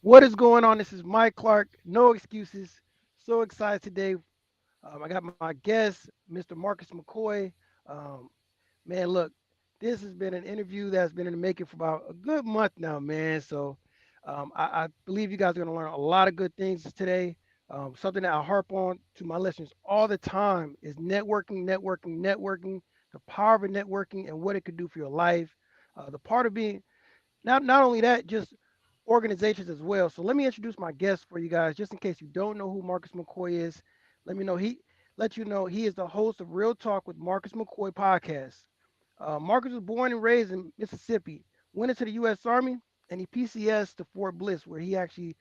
What is going on? This is Mike Clark. No excuses. So excited today. I got my guest, Mr. Marcus McCoy. Um, man, look, this has been an interview that's been in the making for about a good month now, man. So I believe you guys are going to learn a lot of good things today. Something that I harp on to my listeners all the time is networking, networking, networking, the power of networking and what it could do for your life. The part of being not only that, just organizations as well. So let me introduce my guest for you guys, just in case you don't know who Marcus McCoy is. Let me know let you know he is the host of Real Talk with Marcus McCoy podcast. Marcus was born and raised in Mississippi, went into the U.S. Army, and he PCS'ed to Fort Bliss, where he actually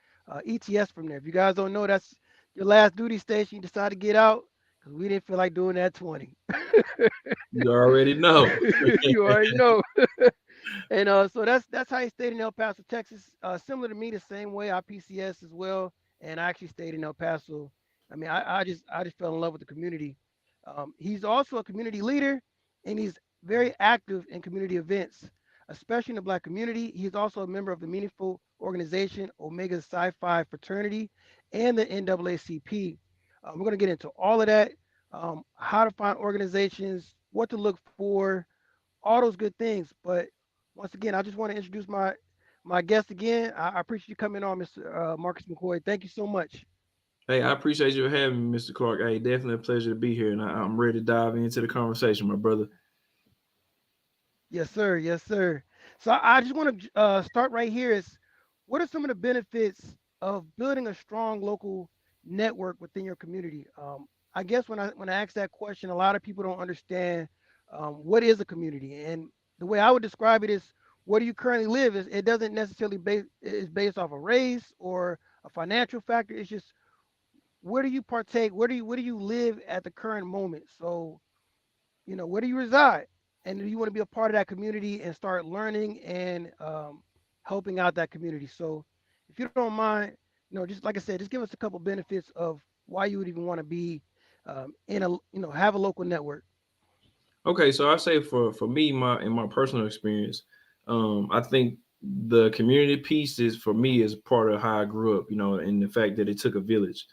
ETS from there. If you guys don't know, that's your last duty station. You decided to get out because we didn't feel like doing that 20. You already know. You already know. And so that's how he stayed in El Paso, Texas. Similar to me, the same way I PCS as well, and I actually stayed in El Paso. I mean, I just fell in love with the community. He's also a community leader, and he's very active in community events, especially in the Black community. He's also a member of the meaningful organization Omega Psi Phi Fraternity and the NAACP. We're going to get into all of that, how to find organizations, what to look for, all those good things. But once again, I just want to introduce my guest again. I appreciate you coming on, Mr. Marcus McCoy. Thank you so much. Hey, I appreciate you having me, Mr. Clark. Hey, definitely a pleasure to be here, and I'm ready to dive into the conversation, my brother. Yes, sir. Yes, sir. So I just want to start right here. Is what are some of the benefits of building a strong local network within your community? I guess when I ask that question, a lot of people don't understand what is a community, and the way I would describe it is, where do you currently live? It doesn't necessarily is based off a race or a financial factor. It's just where do you partake? Where do you live at the current moment? So where do you reside, and do you want to be a part of that community and start learning and helping out that community? So if you don't mind, just like I said, just give us a couple benefits of why you would even want to be in a have a local network. Okay, so I say for me, my in my personal experience, I think the community piece is for me is part of how I grew up. And the fact that it took a village.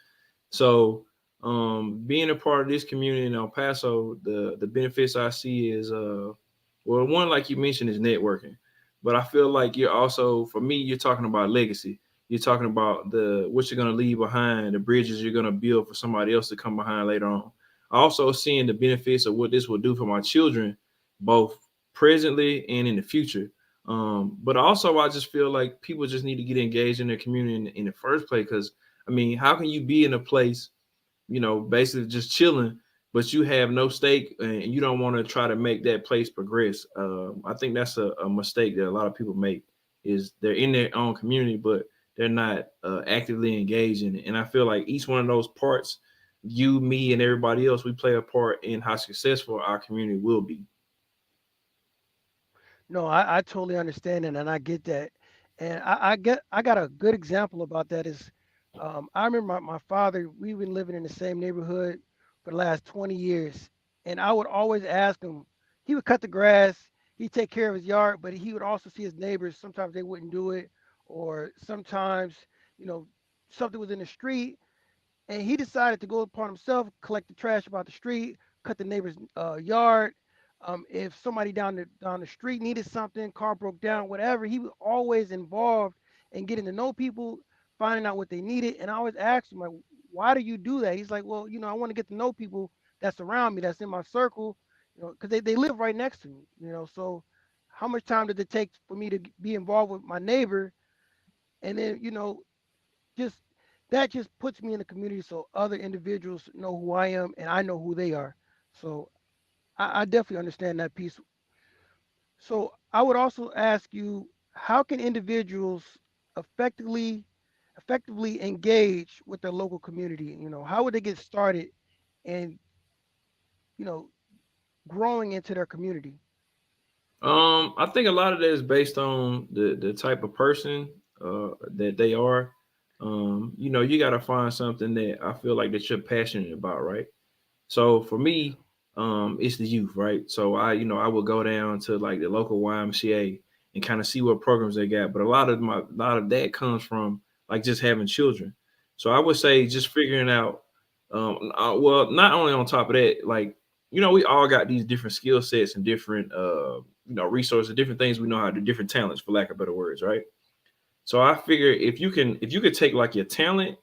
So, being a part of this community in El Paso, the benefits I see is well, one like you mentioned is networking, but I feel like you're also for me, you're talking about legacy. You're talking about the what you're gonna leave behind, the bridges you're gonna build for somebody else to come behind later on. Also, seeing the benefits of what this will do for my children, both presently and in the future. But also, I just feel like people just need to get engaged in their community in the first place because I mean, how can you be in a place, basically just chilling, but you have no stake and you don't want to try to make that place progress? I think that's a mistake that a lot of people make is they're in their own community, but they're not actively engaged in it. And I feel like each one of those parts, you, me, and everybody else, we play a part in how successful our community will be. No, I totally understand it, and I get that. And I got a good example about that is I remember my father, we've been living in the same neighborhood for the last 20 years. And I would always ask him, he would cut the grass, he'd take care of his yard, but he would also see his neighbors. Sometimes they wouldn't do it, or sometimes, you know, something was in the street, and he decided to go upon himself, collect the trash about the street, cut the neighbor's yard. If somebody down the street needed something, car broke down, whatever, he was always involved in getting to know people, finding out what they needed. And I always asked him, like, why do you do that? He's like, well, I want to get to know people that's around me, that's in my circle, because they live right next to me. So how much time did it take for me to be involved with my neighbor? And then, just that just puts me in the community so other individuals know who I am and I know who they are. So I definitely understand that piece. So I would also ask you, how can individuals effectively effectively engage with their local community? How would they get started and you know growing into their community? I think a lot of that is based on the type of person that they are. You got to find something that I feel like that you're passionate about, right? So for me, it's the youth, right? So I would go down to like the local YMCA and kind of see what programs they got. But a lot of that comes from like just having children. So I would say just figuring out, well, not only on top of that, like, we all got these different skill sets and different, resources, different things we know how to do, different talents, for lack of better words, right? So I figure if you could take like your talent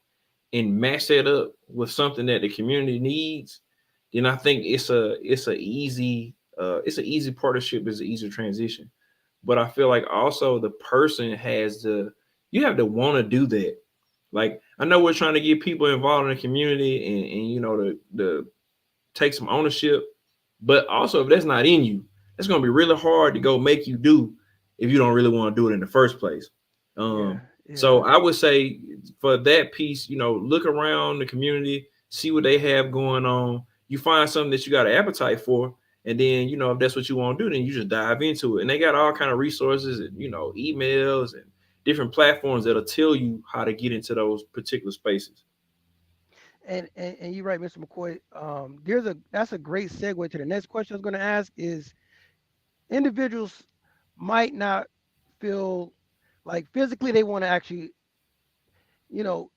and match that up with something that the community needs, then I think it's an easy partnership, it's an easy transition. But I feel like also the person you have to want to do that. Like, I know we're trying to get people involved in the community and to take some ownership, but also if that's not in you, it's gonna be really hard to go make you do if you don't really want to do it in the first place. Yeah, So yeah. I would say for that piece, look around the community, see what they have going on. You find something that you got an appetite for, and then if that's what you want to do, then you just dive into it. And they got all kind of resources and emails and different platforms that'll tell you how to get into those particular spaces. And you're right, Mr. McCoy. That's a great segue to the next question I was going to ask is individuals might not feel like physically they want to actually, you know,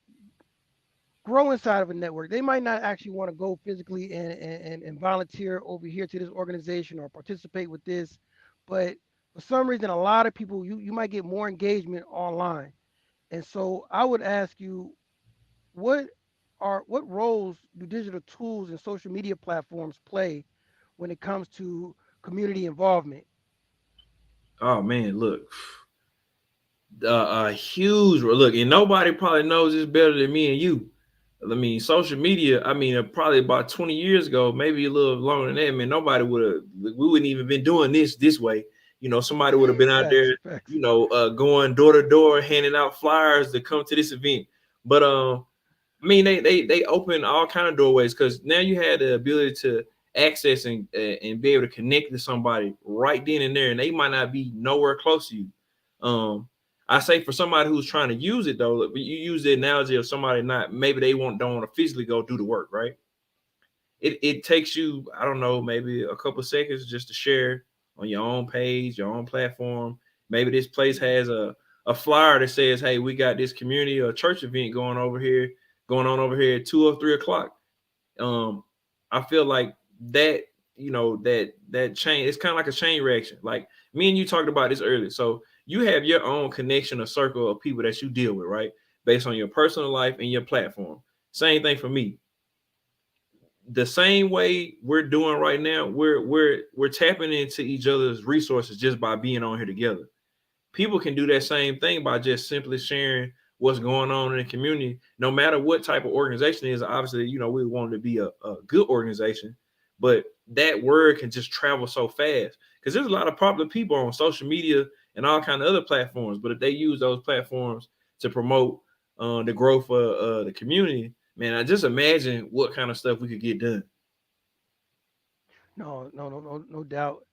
grow inside of a network. They might not actually want to go physically and volunteer over here to this organization or participate with this, but for some reason, a lot of people you might get more engagement online. And so I would ask you, what what roles do digital tools and social media platforms play when it comes to community involvement? Oh man, look, a huge look, and nobody probably knows this better than me and you. I mean, social media. I mean, probably about 20 years ago, maybe a little longer than that. Man, nobody would have. We wouldn't even been doing this way. Somebody would have been out Facts, there. facts. Going door to door, handing out flyers to come to this event. But I mean, they open all kind of doorways because now you had the ability to access and be able to connect to somebody right then and there, and they might not be nowhere close to you. Um, I say for somebody who's trying to use it though, you use the analogy of somebody not maybe they don't want to physically go do the work, right? It takes you, I don't know, maybe a couple of seconds just to share on your own page, your own platform. Maybe this place Yeah. has a flyer that says, "Hey, we got this community or church event going on over here at 2 or 3 o'clock." Um, I feel like that, that chain, it's kind of like a chain reaction. Like me and you talked about this earlier. So you have your own connection or circle of people that you deal with, right? Based on your personal life and your platform. Same thing for me. The same way we're doing right now, we're tapping into each other's resources just by being on here together. People can do that same thing by just simply sharing what's going on in the community, no matter what type of organization it is. Obviously, we want it to be a good organization, but that word can just travel so fast because there's a lot of popular people on social media and all kind of other platforms. But if they use those platforms to promote the growth of the community, man, I just imagine what kind of stuff we could get done. No, no, no, no, no doubt.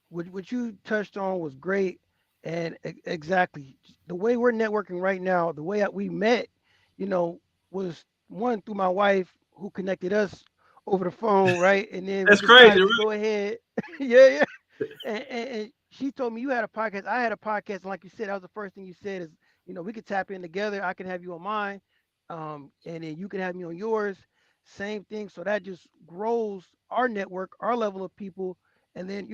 What you touched on was great, and exactly the way we're networking right now, the way that we met, you know, was one through my wife who connected us over the phone, right? And then we That's crazy, decided to right? go ahead, yeah, yeah. And she told me you had a podcast. I had a podcast, and like you said, that was the first thing you said is, we could tap in together. I can have you on mine, and then you can have me on yours. Same thing. So that just grows our network, our level of people, and then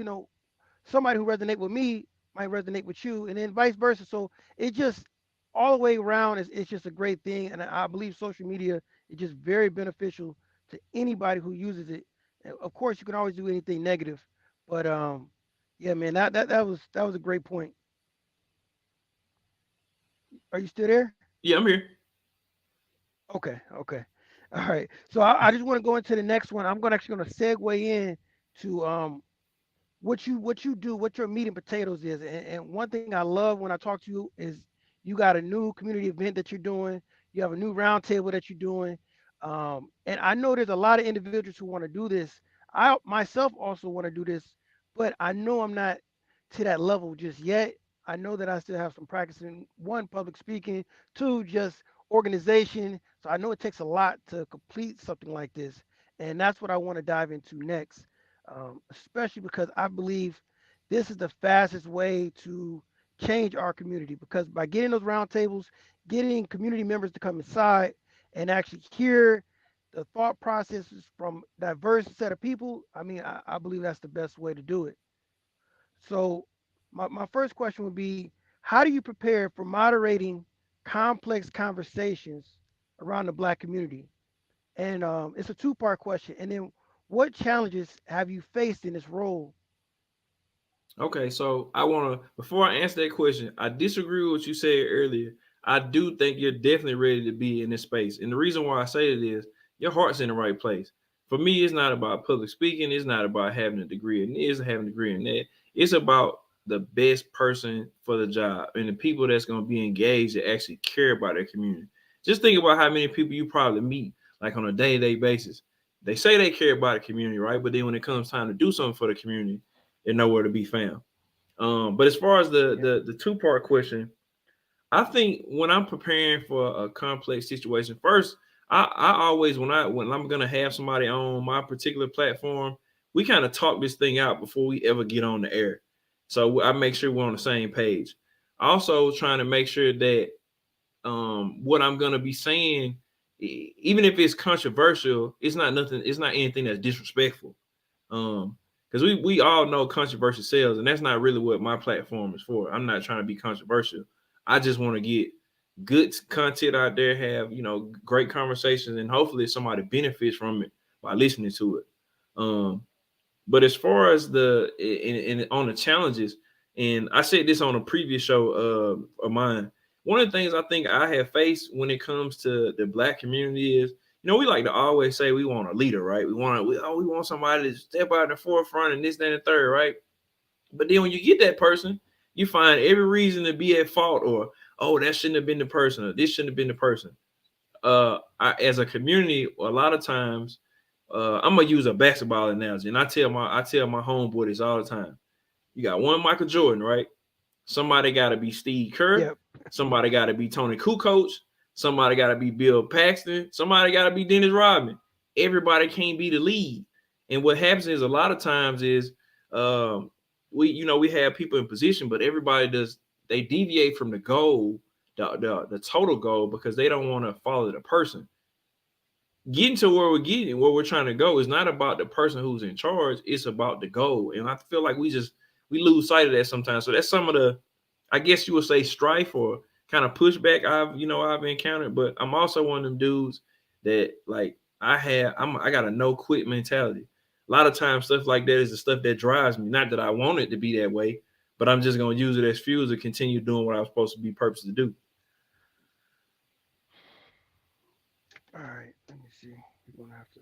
somebody who resonate with me might resonate with you, and then vice versa. So it just all the way around is it's just a great thing, and I believe social media is just very beneficial to anybody who uses it. And of course, you can always do anything negative, but yeah, man, that was a great point. Are you still there? Yeah, I'm here. Okay, okay, all right. So I just want to go into the next one. I'm going to segue in to what you do, what your meat and potatoes is. And one thing I love when I talk to you is you got a new community event that you're doing. You have a new roundtable that you're doing. And I know there's a lot of individuals who want to do this. I myself also want to do this, but I know I'm not to that level just yet. I know that I still have some practicing, one, public speaking, two, just organization. So I know it takes a lot to complete something like this. And that's what I want to dive into next, especially because I believe this is the fastest way to change our community. Because by getting those roundtables, getting community members to come inside and actually hear the thought processes from diverse set of people, I mean, I believe that's the best way to do it. So my first question would be, how do you prepare for moderating complex conversations around the black community? And it's a two-part question. And then what challenges have you faced in this role? Okay, so I want to before I answer that question, I disagree with what you said earlier. I do think you're definitely ready to be in this space, and the reason why I say it is your heart's in the right place. For me, it's not about public speaking. It's not about having a degree in this, having a degree in that. It's about the best person for the job and the people that's going to be engaged that actually care about their community. Just think about how many people you probably meet like on a day-to-day basis. They say they care about the community, right? But then when it comes time to do something for the community, they're nowhere to be found. But as far as Yeah. the two-part question, I think when I'm preparing for a complex situation, first I always when I'm gonna have somebody on my particular platform, we kind of talk this thing out before we ever get on the air. So I make sure we're on the same page. Also trying to make sure that what I'm gonna be saying, even if it's controversial, it's not nothing. It's not anything that's disrespectful. Because we all know controversial sells, and that's not really what my platform is for. I'm not trying to be controversial. I just want to get good content out there, have great conversations, and hopefully somebody benefits from it by listening to it. Um, but as far as on the challenges, and I said this on a previous show of mine, one of the things I think I have faced when it comes to the black community is, we like to always say we want a leader, right? We want somebody to step out in the forefront and this, that, and the third, right? But then when you get that person, you find every reason to be at fault, or that shouldn't have been the person, or this shouldn't have been the person. As a community, a lot of times, I'm gonna use a basketball analogy, and I tell my homeboy this all the time. You got one Michael Jordan, right? Somebody got to be Steve Kerr. Yep. Somebody got to be Tony Kukoc. Somebody got to be Bill Paxton. Somebody got to be Dennis Rodman. Everybody can't be the lead. And what happens is a lot of times is we have people in position, but everybody they deviate from the goal, the total goal, because they don't want to follow the person. Getting to where we're trying to go is not about the person who's in charge. It's about the goal. And I feel like we lose sight of that sometimes. So that's some of the, I guess you would say, strife or kind of pushback I've encountered. But I'm also one of them dudes that, like, I got a no quit mentality. A lot of times stuff like that is the stuff that drives me. Not that I want it to be that way, but I'm just gonna use it as fuel to continue doing what I was supposed to be purposed to do. All right. Let me see. We're gonna have to.